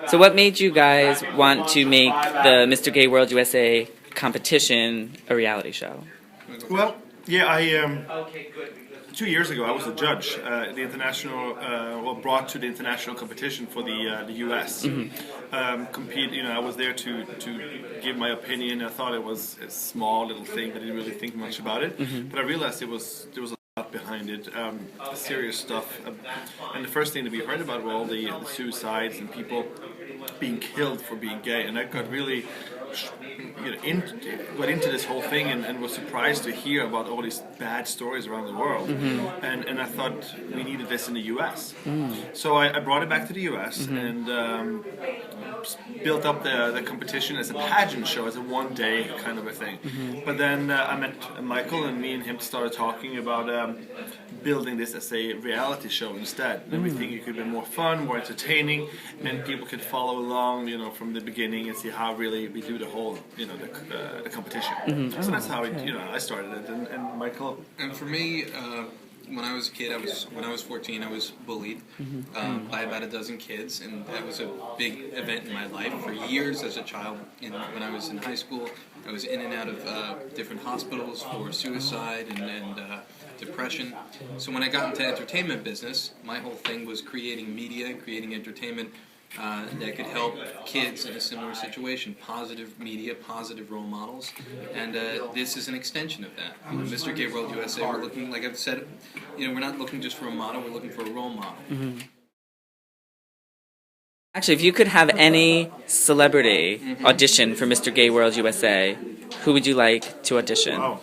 So what made you guys want to make the Mr. Gay World USA competition a reality show? Well, yeah, 2 years ago I was a judge, the international, brought to the international competition for the U.S. Compete, I was there to give my opinion. I thought it was a small little thing, but I didn't really think much about it. But I realized there was a lot behind it, serious stuff. And the first thing that we heard about were all the suicides and people being killed for being gay, and I got really got into this whole thing and was surprised to hear about all these bad stories around the world. And I thought we needed this in the U.S. So I brought it back to the U.S. and built up the competition as a pageant show, as a one-day kind of a thing. But then I met Michael, and me and him started talking about building this as a reality show instead. And we think it could be more fun, more entertaining, and people could follow along, from the beginning and see how really we do the whole, the competition. So that's how I started it. And Michael. And for me, when I was a kid, when I was 14, I was bullied by about a dozen kids, and that was a big event in my life. For years as a child, when I was in high school, I was in and out of different hospitals for suicide and depression. So when I got into entertainment business, my whole thing was creating media, creating entertainment that could help kids in a similar situation. Positive media, positive role models, and this is an extension of that. Mr. Gay World USA, we're looking, like I've said, we're not looking just for a model, we're looking for a role model. Actually, if you could have any celebrity audition for Mr. Gay World USA, who would you like to audition? Wow.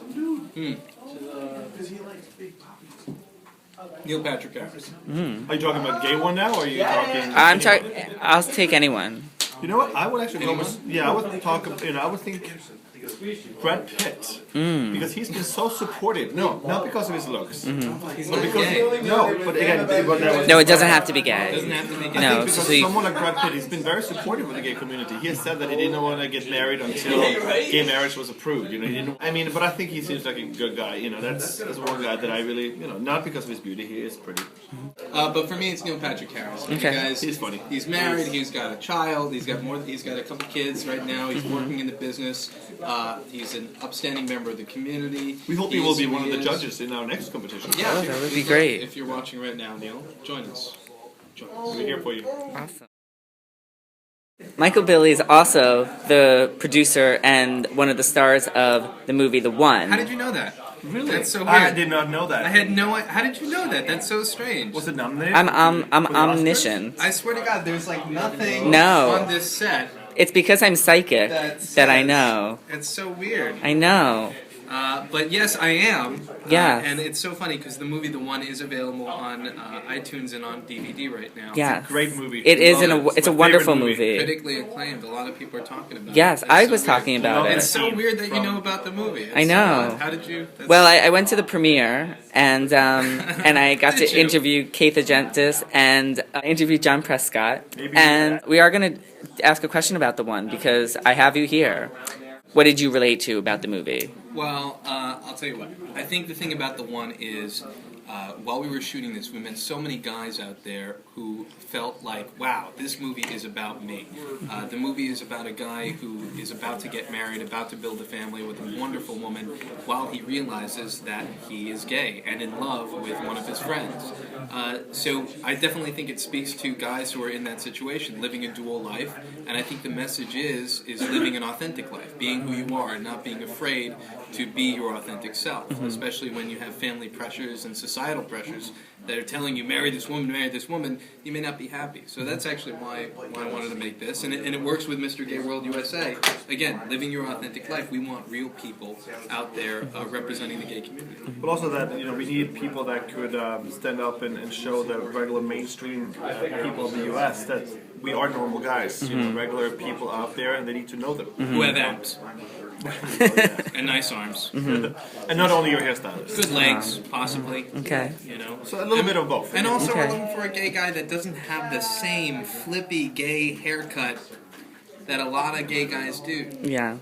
Neil Patrick Harris. Are you talking about gay one now, or are you talking? I'll take anyone. You know what? I would actually go with. I would talk. I would think Brad Pitt, because he's been so supportive. No, not because of his looks, but because but again, No, it doesn't have to be gay. It doesn't have to be gay. No, because someone like Brad Pitt, he's been very supportive of the gay community. He has said that he didn't want to get married until gay marriage was approved. He didn't. But I think he seems like a good guy. That's one guy that I really, not because of his beauty, he is pretty. But for me, it's Neil Patrick Harris. Okay. Guys, he's funny. He's married. He's got a child. He's got a couple kids right now. He's working in the business. He's an upstanding member of the community. We hope he will be one of the judges in our next competition. Yeah, that would be great. If you're watching right now, Neil, join us. We're here for you. Awesome. Michael Billy is also the producer and one of the stars of the movie The One. How did you know that? Really? That's so weird. I did not know that. I had no idea. How did you know that? That's so strange. Was it nominated? I'm omniscient. I swear to God, there's nothing No. on this set. It's because I'm psychic that I know. It's so weird. I know. But yes, I am. Yeah. And it's so funny because the movie The One is available on iTunes and on DVD right now. Yeah. It's a great movie. It is. It's a wonderful movie. movie. Critically acclaimed. A lot of people are talking about it. Yes, It's I so was weird. talking about it. It's so weird that you know about the movie. It's I know. So odd. How did you? Well, I went to the premiere and I got Did to you? interview Keith Agentis and interview John Prescott. Maybe And we are going to ask a question about The One because I have you here. What did you relate to about the movie? Well, I'll tell you what. I think the thing about The One is, while we were shooting this, we met so many guys out there who felt like, wow, this movie is about me. The movie is about a guy who is about to get married, about to build a family with a wonderful woman, while he realizes that he is gay and in love with one of his friends. So I definitely think it speaks to guys who are in that situation, living a dual life, and I think the message is living an authentic life, being who you are and not being afraid to be your authentic self, especially when you have family pressures and societal pressures that are telling you, marry this woman, you may not be happy. So that's actually why I wanted to make this, and it works with Mr. Gay World USA. Again, living your authentic life. We want real people out there representing the gay community. But also that, we need people that could stand up and show the regular mainstream people of the U.S. that we are normal guys, regular people out there, and they need to know them. Who have abs. And nice arms. And not only your hairstylist. Good legs, possibly. Okay. So a little bit of both. And also Okay. we're looking for a gay guy that doesn't have the same flippy gay haircut that a lot of gay guys do. Yeah.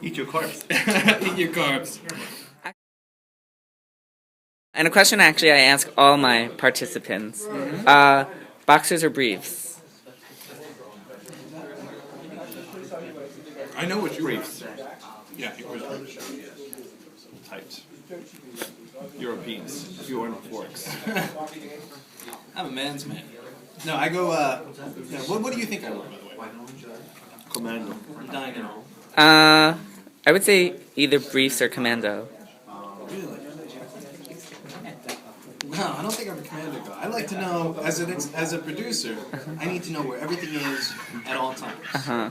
Eat your carbs. Eat your carbs. And a question actually I ask all my participants. Boxers or briefs? I know what you Briefs. Yeah, it was Tight. Europeans. You are not forks. I'm a man's man. No, I go. What do you think I look, by the way? Commando. I'm dying to know. I would say either briefs or commando. Really? No, I don't think I'm a commando guy. I like to know, as a producer, I need to know where everything is at all times.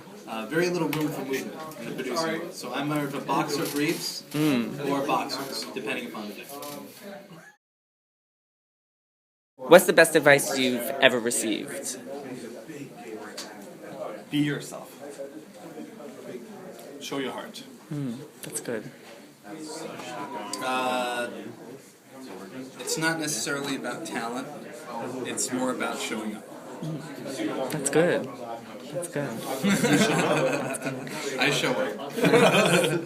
Very little room for movement in the producing world. So I'm either a boxer briefs or boxers, depending upon the day. What's the best advice you've ever received? Be yourself. Show your heart. That's good. It's not necessarily about talent. It's more about showing up. That's good. That's good. I show up.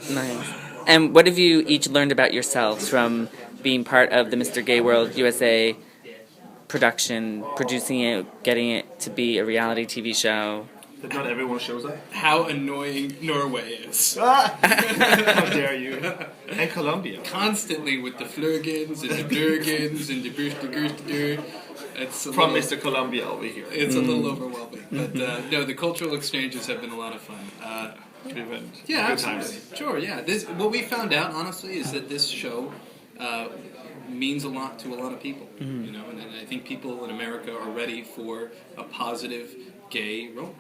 Nice. And what have you each learned about yourselves from being part of the Mr. Gay World USA production, producing it, getting it to be a reality TV show? That not everyone shows up. How annoying Norway is. How dare you? And Colombia. Constantly with the flurgins and the durgins and the burst. It's From Mr. Colombia over here. It's a little overwhelming, but no, the cultural exchanges have been a lot of fun. We've had Yeah, good absolutely. times. Sure, yeah. What we found out, honestly, is that this show means a lot to a lot of people. You know, and I think people in America are ready for a positive gay role.